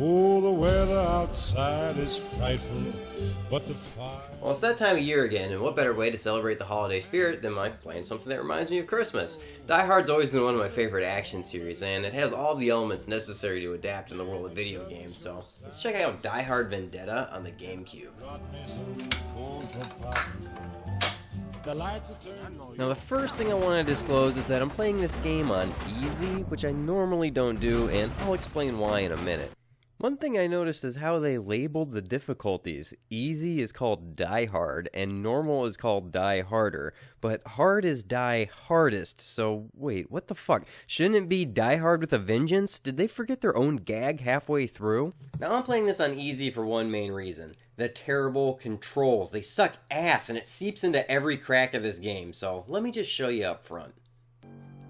Oh, the weather outside is frightful, but the fire... Well, it's that time of year again, and what better way to celebrate the holiday spirit than by playing something that reminds me of Christmas? Die Hard's always been one of my favorite action series, and it has all the elements necessary to adapt in the world of video games, so let's check out Die Hard Vendetta on the Gamecube. Now, the first thing I want to disclose is that I'm playing this game on easy, which I normally don't do, and I'll explain why in a minute. One thing I noticed is how they labeled the difficulties. Easy is called Die Hard, and normal is called Die Harder, but hard is Die Hardest, so wait, what the fuck? Shouldn't it be Die Hard with a Vengeance? Did they forget their own gag halfway through? Now I'm playing this on easy for one main reason. The terrible controls. They suck ass, and it seeps into every crack of this game, so let me just show you up front.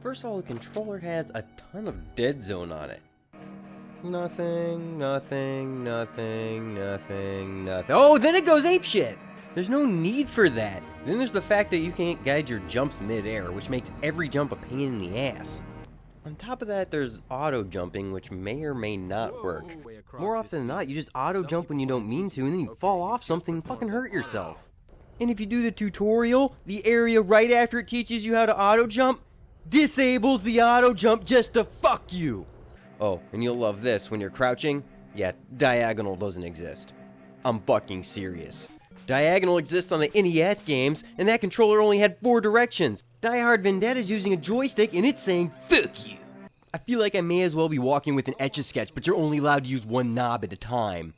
First of all, the controller has a ton of dead zone on it. Nothing, nothing, nothing, nothing, nothing. Oh, then it goes apeshit! There's no need for that. Then there's the fact that you can't guide your jumps mid-air, which makes every jump a pain in the ass. On top of that, there's auto-jumping, which may or may not work. More often than not, you just auto-jump when you don't mean to, and then you fall off something and fucking hurt yourself. And if you do the tutorial, the area right after it teaches you how to auto-jump disables the auto-jump just to fuck you! Oh, and you'll love this, when you're crouching, yeah, diagonal doesn't exist. I'm fucking serious. Diagonal exists on the NES games, and that controller only had 4 directions. Die Hard Vendetta is using a joystick, and it's saying, fuck you! I feel like I may as well be walking with an Etch-a-Sketch, but you're only allowed to use one knob at a time.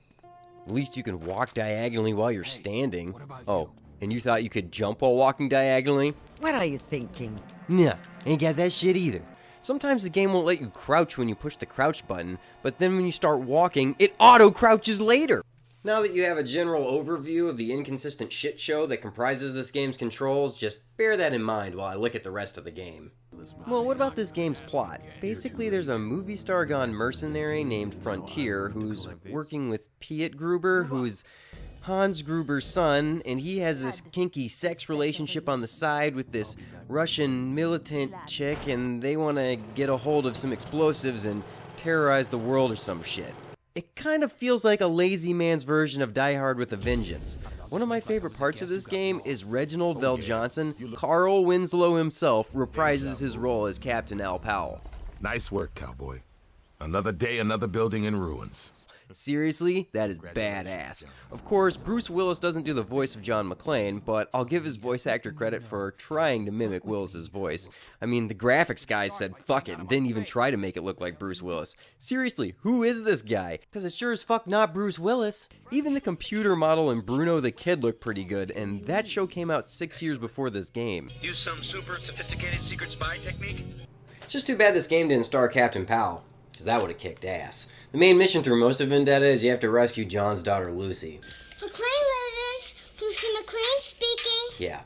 At least you can walk diagonally while you're standing. Oh, and you thought you could jump while walking diagonally? What are you thinking? Nah, ain't got that shit either. Sometimes the game won't let you crouch when you push the crouch button, but then when you start walking, it auto-crouches later! Now that you have a general overview of the inconsistent shit show that comprises this game's controls, just bear that in mind while I look at the rest of the game. Well, what about this game's plot? Basically, there's a movie star gone mercenary named Frontier who's working with Piet Gruber, who's Hans Gruber's son, and he has this kinky sex relationship on the side with this Russian militant chick, and they want to get a hold of some explosives and terrorize the world or some shit. It kind of feels like a lazy man's version of Die Hard with a Vengeance. One of my favorite parts of this game is Reginald Veljohnson. Carl Winslow himself reprises his role as Captain Al Powell. Nice work, cowboy. Another day, another building in ruins. Seriously, that is badass. Of course, Bruce Willis doesn't do the voice of John McClane, but I'll give his voice actor credit for trying to mimic Willis's voice. I mean, the graphics guys said fuck it and didn't even try to make it look like Bruce Willis. Seriously, who is this guy? Because it's sure as fuck not Bruce Willis. Even the computer model in Bruno the Kid looked pretty good, and that show came out 6 years before this game. Use some super sophisticated secret spy technique? It's just too bad this game didn't star Captain Powell, because that would have kicked ass. The main mission through most of Vendetta is you have to rescue John's daughter, Lucy. McClane residence, Lucy McClane speaking. Yeah,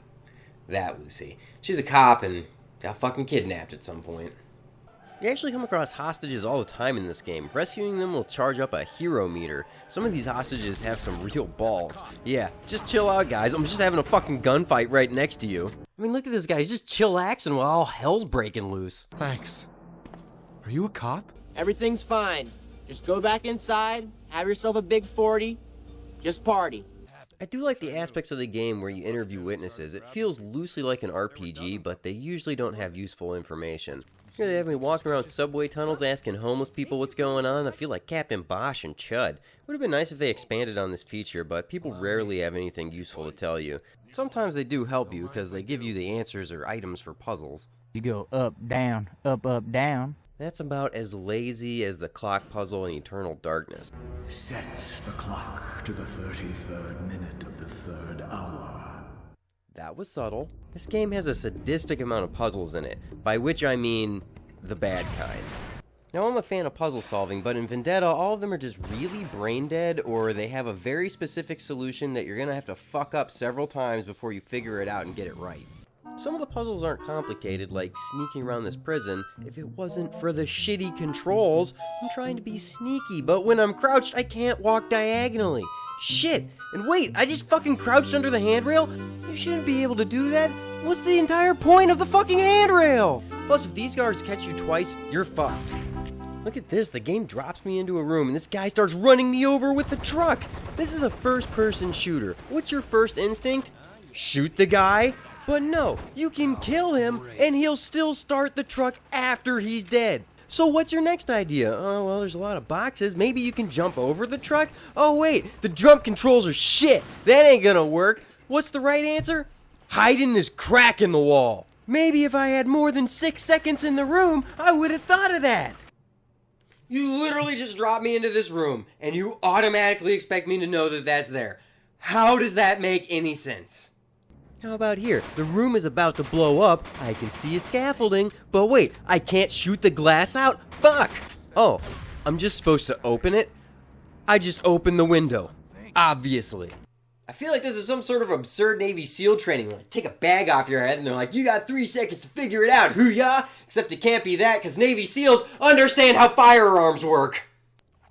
that Lucy. She's a cop and got fucking kidnapped at some point. You actually come across hostages all the time in this game. Rescuing them will charge up a hero meter. Some of these hostages have some real balls. Yeah, just chill out, guys. I'm just having a fucking gunfight right next to you. I mean, look at this guy. He's just chillaxing while all hell's breaking loose. Thanks. Are you a cop? Everything's fine. Just go back inside, have yourself a big 40, just party. I do like the aspects of the game where you interview witnesses. It feels loosely like an RPG, but they usually don't have useful information. Here they have me walking around subway tunnels asking homeless people what's going on. I feel like Captain Bosch and Chud. It would have been nice if they expanded on this feature, but people rarely have anything useful to tell you. Sometimes they do help you because they give you the answers or items for puzzles. You go up, down, up, down. That's about as lazy as the clock puzzle in Eternal Darkness. Sets the clock to the 33rd minute of the 3rd hour. That was subtle. This game has a sadistic amount of puzzles in it, by which I mean the bad kind. Now, I'm a fan of puzzle solving, but in Vendetta, all of them are just really brain dead, or they have a very specific solution that you're gonna have to fuck up several times before you figure it out and get it right. Some of the puzzles aren't complicated, like sneaking around this prison. If it wasn't for the shitty controls, I'm trying to be sneaky, but when I'm crouched, I can't walk diagonally. Shit! And wait, I just fucking crouched under the handrail? You shouldn't be able to do that. What's the entire point of the fucking handrail? Plus, if these guards catch you twice, you're fucked. Look at this, the game drops me into a room and this guy starts running me over with the truck. This is a first-person shooter. What's your first instinct? Shoot the guy? But no, you can kill him and he'll still start the truck after he's dead. So what's your next idea? Oh, well, there's a lot of boxes. Maybe you can jump over the truck? Oh, wait, the jump controls are shit. That ain't gonna work. What's the right answer? Hide in this crack in the wall. Maybe if I had more than 6 seconds in the room, I would have thought of that. You literally just dropped me into this room, and you automatically expect me to know that that's there. How does that make any sense? How about here? The room is about to blow up. I can see a scaffolding, but wait, I can't shoot the glass out? Fuck! Oh, I'm just supposed to open it? I just opened the window. Obviously. I feel like this is some sort of absurd Navy SEAL training. Like, take a bag off your head and they're like, you got 3 seconds to figure it out, hoo-yah! Except it can't be that, because Navy SEALs understand how firearms work!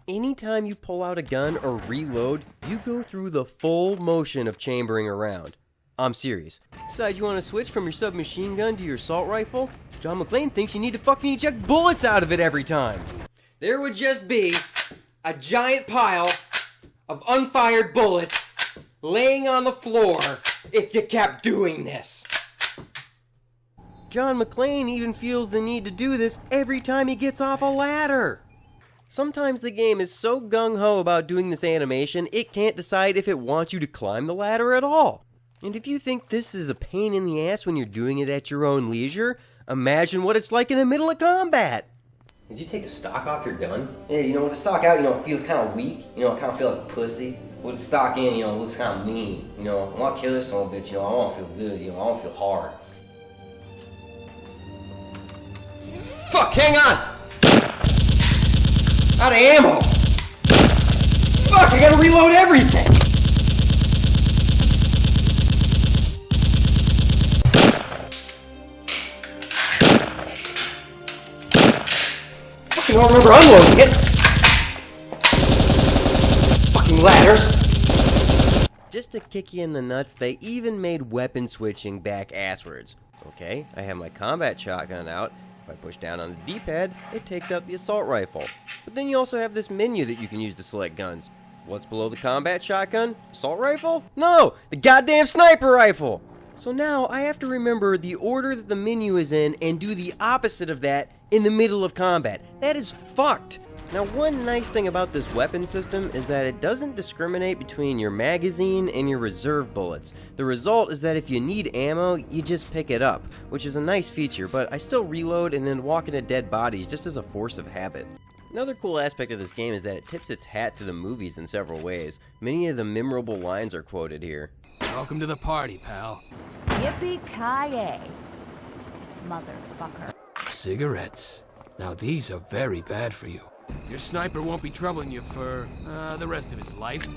Anytime you pull out a gun or reload, you go through the full motion of chambering around. I'm serious. Decide you want to switch from your submachine gun to your assault rifle? John McClane thinks you need to fucking eject bullets out of it every time. There would just be a giant pile of unfired bullets laying on the floor if you kept doing this. John McClane even feels the need to do this every time he gets off a ladder. Sometimes the game is so gung-ho about doing this animation, it can't decide if it wants you to climb the ladder at all. And if you think this is a pain in the ass when you're doing it at your own leisure, imagine what it's like in the middle of combat. Did you take the stock off your gun? Yeah, you know, with the stock out, it feels kind of weak. I kind of feel like a pussy. With the stock in, it looks kind of mean. I want to kill this son of a bitch, I want to feel good, I want to feel hard. Fuck, hang on! Out of ammo! Fuck, I gotta reload everything! Fucking don't remember unloading it! Fucking ladders! Just to kick you in the nuts, they even made weapon switching back asswards. Okay, I have my combat shotgun out. If I push down on the D-pad, it takes out the assault rifle. But then you also have this menu that you can use to select guns. What's below the combat shotgun? Assault rifle? No! The goddamn sniper rifle! So now I have to remember the order that the menu is in and do the opposite of that in the middle of combat. That is fucked! Now, one nice thing about this weapon system is that it doesn't discriminate between your magazine and your reserve bullets. The result is that if you need ammo, you just pick it up, which is a nice feature, but I still reload and then walk into dead bodies just as a force of habit. Another cool aspect of this game is that it tips its hat to the movies in several ways. Many of the memorable lines are quoted here. Welcome to the party, pal. Yippee-ki-yay, motherfucker. Cigarettes. Now these are very bad for you. Your sniper won't be troubling you for, the rest of his life.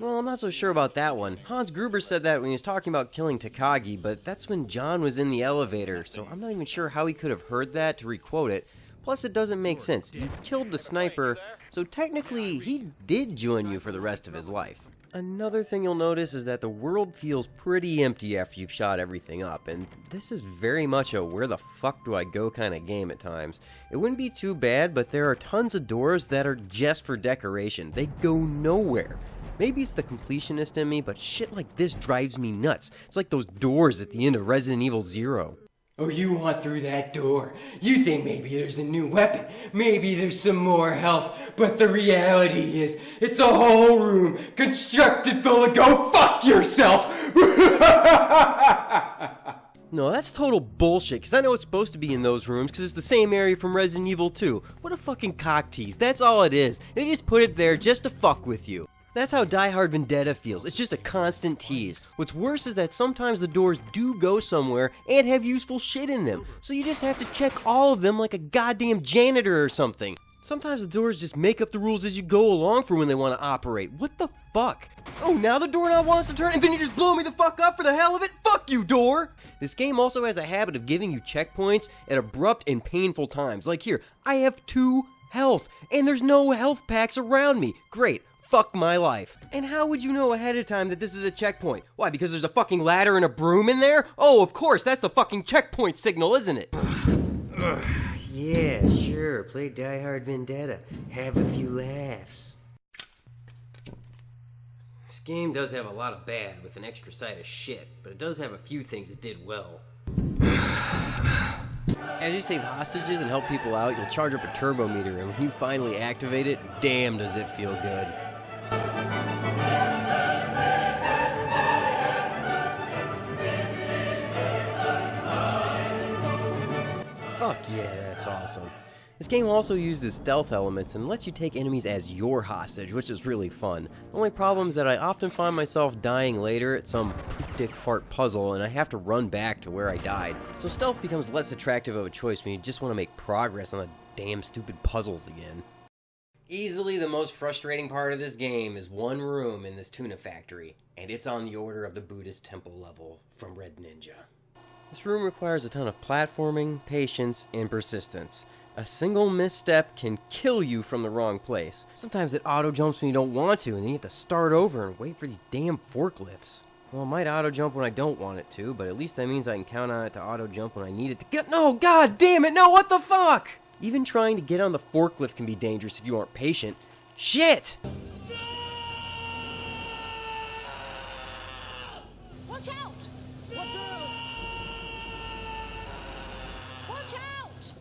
Well, I'm not so sure about that one. Hans Gruber said that when he was talking about killing Takagi, but that's when John was in the elevator, so I'm not even sure how he could have heard that to requote it. Plus, it doesn't make sense. You killed the sniper, so technically, he did join you for the rest of his life. Another thing you'll notice is that the world feels pretty empty after you've shot everything up, and this is very much a where the fuck do I go kind of game at times. It wouldn't be too bad, but there are tons of doors that are just for decoration. They go nowhere. Maybe it's the completionist in me, but shit like this drives me nuts. It's like those doors at the end of Resident Evil 0. Oh, you want through that door. You think maybe there's a new weapon. Maybe there's some more health. But the reality is, it's a whole room constructed full of go fuck yourself. No, that's total bullshit, because I know it's supposed to be in those rooms, because it's the same area from Resident Evil 2. What a fucking cock tease. That's all it is. They just put it there just to fuck with you. That's how Die Hard Vendetta feels. It's just a constant tease. What's worse is that sometimes the doors do go somewhere and have useful shit in them, so you just have to check all of them like a goddamn janitor or something. Sometimes the doors just make up the rules as you go along for when they want to operate. What the fuck? Oh, now the doorknob wants to turn and then you just blow me the fuck up for the hell of it? Fuck you, door! This game also has a habit of giving you checkpoints at abrupt and painful times. Like here, I have 2 health, and there's no health packs around me. Great. Fuck my life. And how would you know ahead of time that this is a checkpoint? Why, because there's a fucking ladder and a broom in there? Oh, of course, that's the fucking checkpoint signal, isn't it? Yeah, sure. Play Die Hard Vendetta. Have a few laughs. This game does have a lot of bad with an extra side of shit, but it does have a few things it did well. As you save hostages and help people out, you'll charge up a turbo meter, and when you finally activate it, damn does it feel good. Fuck yeah, that's awesome. This game also uses stealth elements and lets you take enemies as your hostage, which is really fun. The only problem is that I often find myself dying later at some poop dick fart puzzle and I have to run back to where I died. So stealth becomes less attractive of a choice when you just want to make progress on the damn stupid puzzles again. Easily the most frustrating part of this game is one room in this tuna factory, and it's on the Order of the Buddhist Temple level from Red Ninja. This room requires a ton of platforming, patience, and persistence. A single misstep can kill you from the wrong place. Sometimes it auto-jumps when you don't want to, and then you have to start over and wait for these damn forklifts. Well, it might auto-jump when I don't want it to, but at least that means I can count on it to auto-jump when I need it to get— No, god damn it, no, what the fuck? Even trying to get on the forklift can be dangerous if you aren't patient. Shit! Watch out! Watch out! Watch out!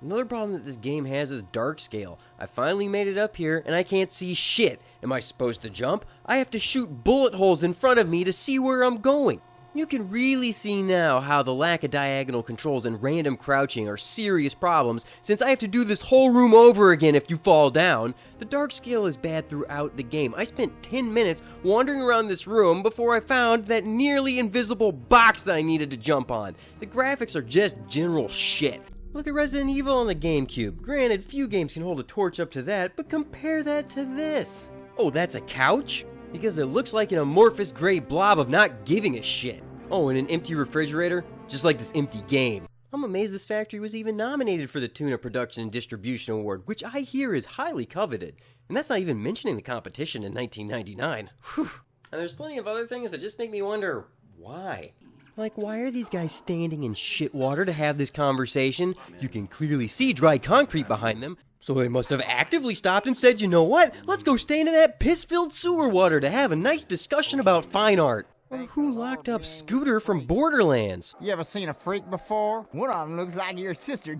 Another problem that this game has is dark scale. I finally made it up here, and I can't see shit. Am I supposed to jump? I have to shoot bullet holes in front of me to see where I'm going. You can really see now how the lack of diagonal controls and random crouching are serious problems, since I have to do this whole room over again if you fall down. The dark scale is bad throughout the game. I spent 10 minutes wandering around this room before I found that nearly invisible box that I needed to jump on. The graphics are just general shit. Look at Resident Evil on the Gamecube. Granted, few games can hold a torch up to that, but compare that to this. Oh, that's a couch? Because it looks like an amorphous gray blob of not giving a shit. Oh, and an empty refrigerator? Just like this empty game. I'm amazed this factory was even nominated for the Tuna Production and Distribution Award, which I hear is highly coveted. And that's not even mentioning the competition in 1999. Whew. And there's plenty of other things that just make me wonder, why? Like, why are these guys standing in shit water to have this conversation? You can clearly see dry concrete behind them. So they must have actively stopped and said, you know what? Let's go stand in that piss-filled sewer water to have a nice discussion about fine art. Or who locked up Scooter from Borderlands? You ever seen a freak before? One of them looks like your sister.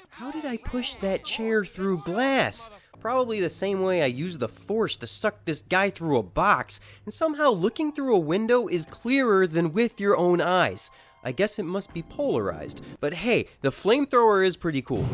How did I push that chair through glass? Probably the same way I used the Force to suck this guy through a box, and somehow looking through a window is clearer than with your own eyes. I guess it must be polarized, but hey, the flamethrower is pretty cool.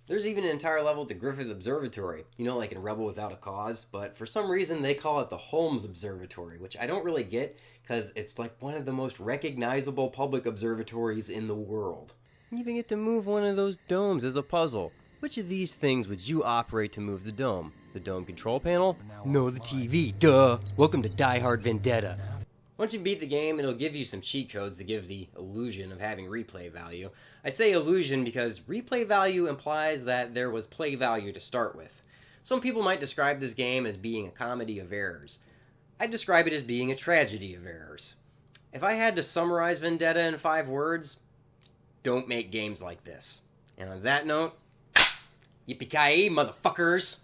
There's even an entire level at the Griffith Observatory, you know, like in Rebel Without a Cause, but for some reason they call it the Holmes Observatory, which I don't really get, because it's like one of the most recognizable public observatories in the world. You even get to move one of those domes as a puzzle. Which of these things would you operate to move the dome? The dome control panel? No, the TV, duh! Welcome to Die Hard Vendetta. Once you beat the game, it'll give you some cheat codes to give the illusion of having replay value. I say illusion because replay value implies that there was play value to start with. Some people might describe this game as being a comedy of errors. I'd describe it as being a tragedy of errors. If I had to summarize Vendetta in 5 words, don't make games like this. And on that note, yippee-ki-yay, motherfuckers!